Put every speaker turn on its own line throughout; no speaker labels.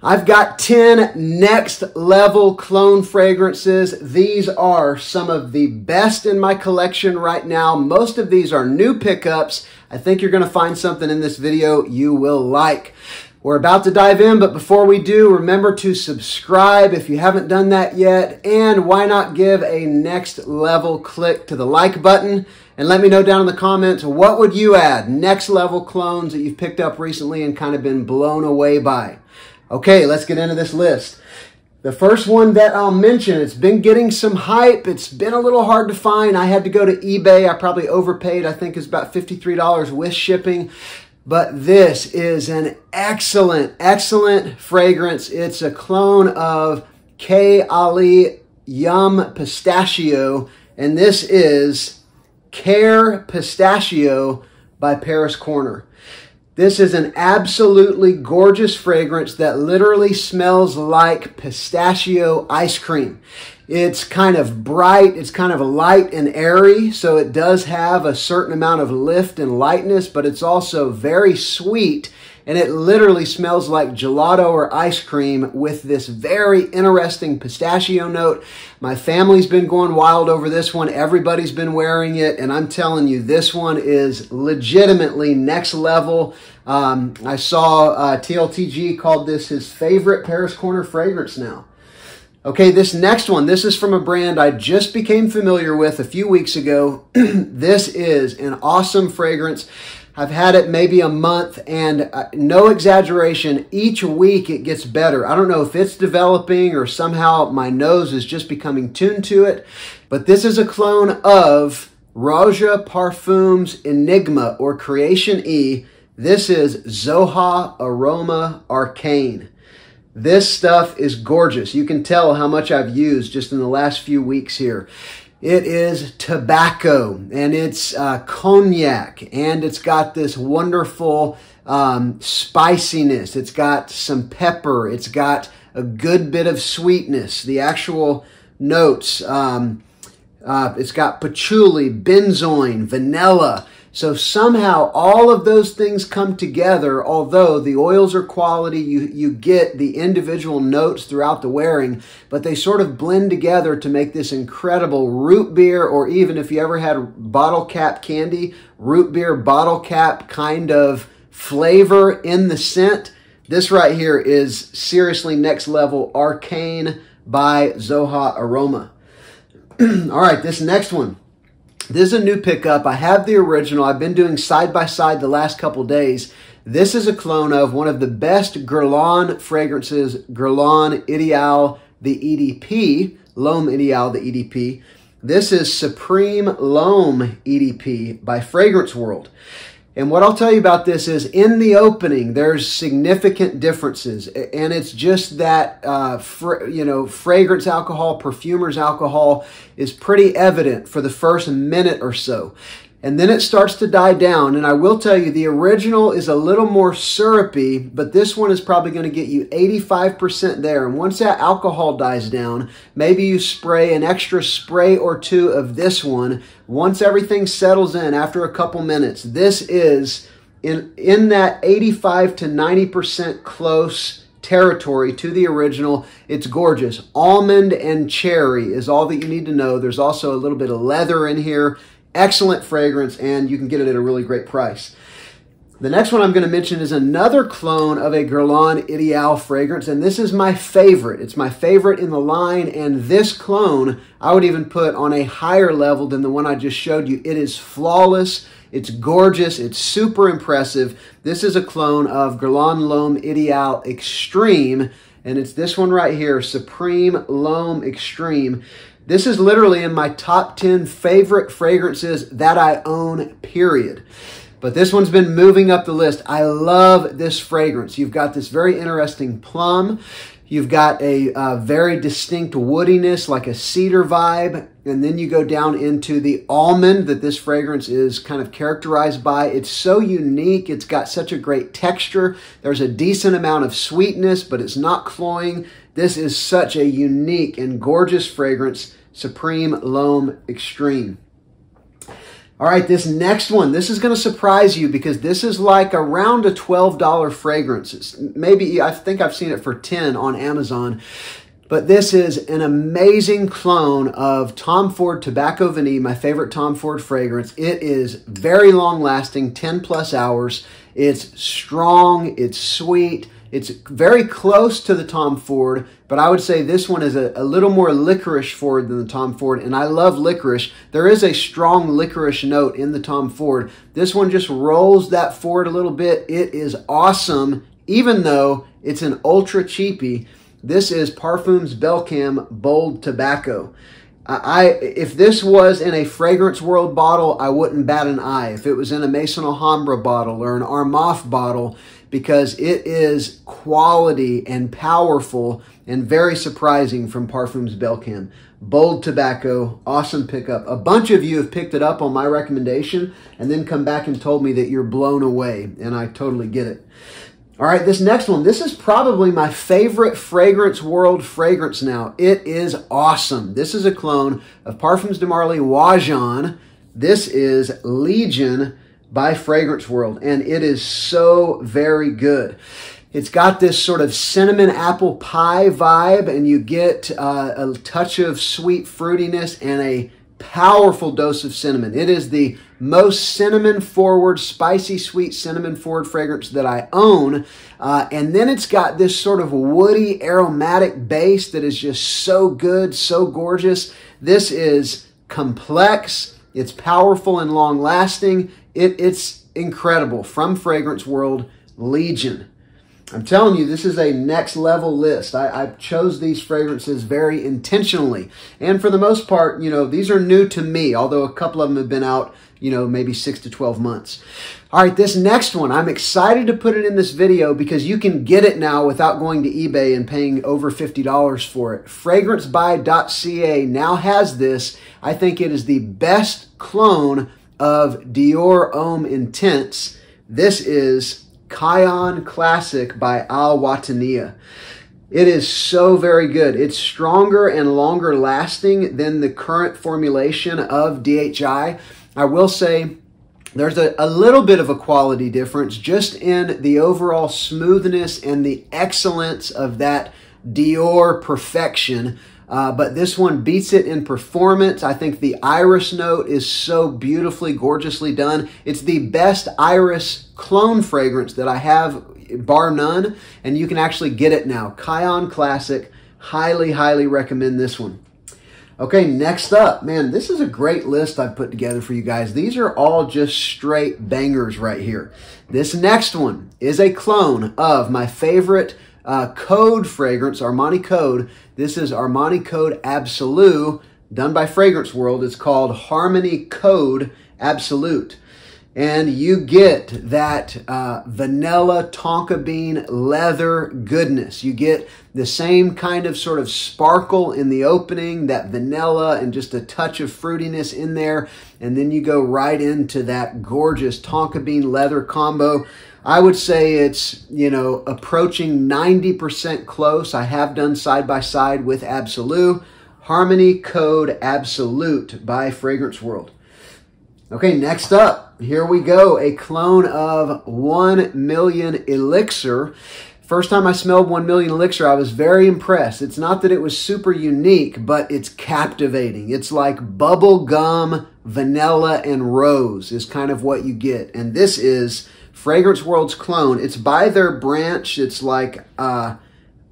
I've got 10 next level cologne fragrances. These are some of the best in my collection right now. Most of these are new pickups. I think you're going to find something in this video you will like. We're about to dive in, but before we do, remember to subscribe if you haven't done that yet. And why not give a next level click to the like button? And let me know down in the comments, what would you add? Next level colognes that you've picked up recently and kind of been blown away by. Okay, let's get into this list. The first one that I'll mention, it's been getting some hype. It's been a little hard to find. I had to go to eBay. I probably overpaid. I think it's about $53 with shipping. But this is an excellent, excellent fragrance. It's a clone of K. Ali Yum Pistachio. And this is Care Pistachio by Paris Corner. This is an absolutely gorgeous fragrance that literally smells like pistachio ice cream. It's kind of bright, it's kind of light and airy, so it does have a certain amount of lift and lightness, but it's also very sweet, and it literally smells like gelato or ice cream with this very interesting pistachio note. My family's been going wild over this one. Everybody's been wearing it, and I'm telling you, this one is legitimately next level. I saw TLTG called this his favorite Paris Corner fragrance now. Okay, this next one, this is from a brand I just became familiar with a few weeks ago. This is an awesome fragrance. I've had it maybe a month, and no exaggeration, each week it gets better. I don't know if it's developing or somehow my nose is just becoming tuned to it, but this is a clone of Roja Parfums Enigma or Creation E. This is Zoha Aroma Arcane. This stuff is gorgeous. You can tell how much I've used just in the last few weeks here. It is tobacco, and it's cognac, and it's got this wonderful spiciness. It's got some pepper. It's got a good bit of sweetness. The actual notes, it's got patchouli, benzoin, vanilla. So somehow all of those things come together, although the oils are quality, you get the individual notes throughout the wearing, but they sort of blend together to make this incredible root beer, or even if you ever had bottle cap candy, root beer bottle cap kind of flavor in the scent. This right here is seriously next level. Arcane by Zoha Aroma. All right, this next one. This is a new pickup. I have the original. I've been doing side by side the last couple days. This is a clone of one of the best Guerlain fragrances, Guerlain Ideal, the EDP, L'Homme Ideal, the EDP. This is Supreme L'Homme EDP by Fragrance World. And what I'll tell you about this is in the opening, there's significant differences. And it's just that, fragrance alcohol, perfumer's alcohol is pretty evident for the first minute or so. And then it starts to die down. And I will tell you, the original is a little more syrupy, but this one is probably going to get you 85% there. And once that alcohol dies down, maybe you spray an extra spray or two of this one. Once everything settles in after a couple minutes, this is in that 85 to 90% close territory to the original. It's gorgeous. Almond and cherry is all that you need to know. There's also a little bit of leather in here. Excellent fragrance, and you can get it at a really great price. The next one I'm going to mention is another clone of a Guerlain Ideal fragrance, and this is my favorite. It's my favorite in the line, and this clone I would even put on a higher level than the one I just showed you. It is flawless. It's gorgeous. It's super impressive. This is a clone of Guerlain L'Homme Ideal Extreme, and it's this one right here, Supreme L'Homme Extreme. This is literally in my top 10 favorite fragrances that I own, period. But this one's been moving up the list. I love this fragrance. You've got this very interesting plum. You've got a very distinct woodiness, like a cedar vibe. And then you go down into the almond that this fragrance is kind of characterized by. It's so unique. It's got such a great texture. There's a decent amount of sweetness, but it's not cloying. This is such a unique and gorgeous fragrance, Supreme L'Homme Extreme. All right, this next one, this is going to surprise you because this is like around a $12 fragrance. It's maybe, I think I've seen it for 10 on Amazon. But this is an amazing clone of Tom Ford Tobacco Vanille, my favorite Tom Ford fragrance. It is very long lasting, 10 plus hours. It's strong, it's sweet. It's very close to the Tom Ford, but I would say this one is a little more licorice forward than the Tom Ford, and I love licorice. There is a strong licorice note in the Tom Ford. This one just rolls that forward a little bit. It is awesome, even though it's an ultra cheapie. This is Parfums Belcam Bold Tobacco. If this was in a Fragrance World bottle, I wouldn't bat an eye. If it was in a Maison Alhambra bottle or an Armaf bottle, because it is quality and powerful and very surprising from Parfums Belcam. Bold Tobacco, awesome pickup. A bunch of you have picked it up on my recommendation and then come back and told me that you're blown away, and I totally get it. All right, this next one, this is probably my favorite Fragrance World fragrance now. It is awesome. This is a clone of Parfums de Marly Wajan. This is Legion by Fragrance World, and it is so very good. It's got this sort of cinnamon apple pie vibe, and you get a touch of sweet fruitiness and a powerful dose of cinnamon. It is the most cinnamon forward, spicy sweet cinnamon forward fragrance that I own. And then it's got this sort of woody aromatic base that is just so good, so gorgeous. This is complex. It's powerful and long lasting. It's incredible. From Fragrance World, Legion. I'm telling you, this is a next level list. I chose these fragrances very intentionally. And for the most part, you know, these are new to me, although a couple of them have been out, you know, maybe 6 to 12 months. All right, this next one, I'm excited to put it in this video because you can get it now without going to eBay and paying over $50 for it. FragranceBuy.ca now has this. I think it is the best clone of Dior Homme Intense. This is Cayenne Classic by Al Watania. It is so very good. It's stronger and longer lasting than the current formulation of DHI. I will say there's a little bit of a quality difference just in the overall smoothness and the excellence of that Dior perfection. But this one beats it in performance. I think the iris note is so beautifully, gorgeously done. It's the best iris clone fragrance that I have, bar none, and you can actually get it now. Cayenne Classic. Highly, highly recommend this one. Okay, next up, man, this is a great list I've put together for you guys. These are all just straight bangers right here. This next one is a clone of my favorite Code fragrance, Armani Code. This is Armani Code Absolute, done by Fragrance World. It's called Harmony Code Absolute. And you get that vanilla tonka bean leather goodness. You get the same kind of sort of sparkle in the opening, that vanilla and just a touch of fruitiness in there. And then you go right into that gorgeous tonka bean leather combo. I would say it's, you know, approaching 90% close. I have done side by side with Absolute. Harmony Code Absolute by Fragrance World. Okay, next up, here we go. A clone of 1 Million Elixir. First time I smelled 1 Million Elixir, I was very impressed. It's not that it was super unique, but it's captivating. It's like bubble gum, vanilla, and rose is kind of what you get. And this is Fragrance World's clone. It's by their branch. It's like I'll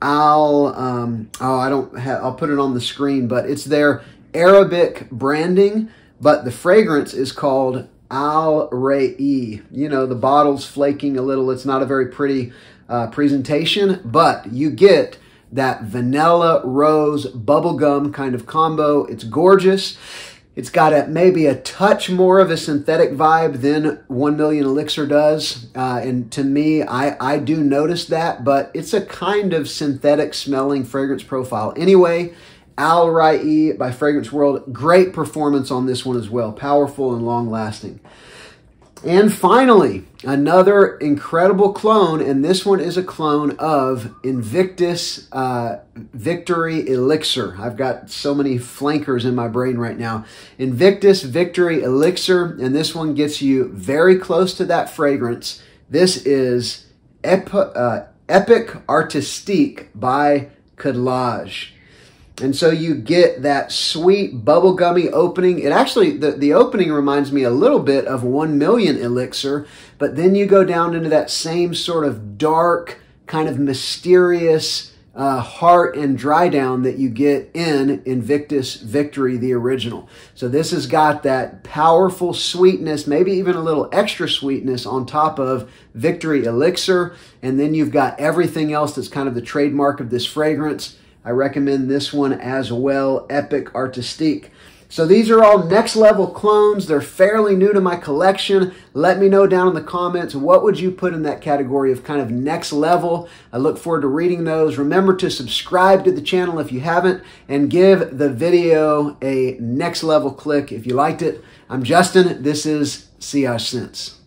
put it on the screen, but it's their Arabic branding. But the fragrance is called Al Ra'i. You know, the bottle's flaking a little. It's not a very pretty presentation, but you get that vanilla rose bubblegum kind of combo. It's gorgeous. It's got maybe a touch more of a synthetic vibe than 1 Million Elixir does. And to me, I do notice that, but it's a kind of synthetic smelling fragrance profile. Anyway, Al Ra'i by Fragrance World. Great performance on this one as well. Powerful and long lasting. And finally, another incredible clone, and this one is a clone of Invictus Victory Elixir. I've got so many flankers in my brain right now. Invictus Victory Elixir, and this one gets you very close to that fragrance. This is Epic Artistique by Cologne. And so you get that sweet bubblegummy opening. It actually, the opening reminds me a little bit of 1 Million Elixir, but then you go down into that same sort of dark, kind of mysterious heart and dry down that you get in Invictus Victory, the original. So this has got that powerful sweetness, maybe even a little extra sweetness on top of Victory Elixir. And then you've got everything else that's kind of the trademark of this fragrance. I recommend this one as well, Epic Artistique. So these are all next level clones. They're fairly new to my collection. Let me know down in the comments, what would you put in that category of kind of next level? I look forward to reading those. Remember to subscribe to the channel if you haven't, and give the video a next level click if you liked it. I'm Justin. This is See Ya Sense.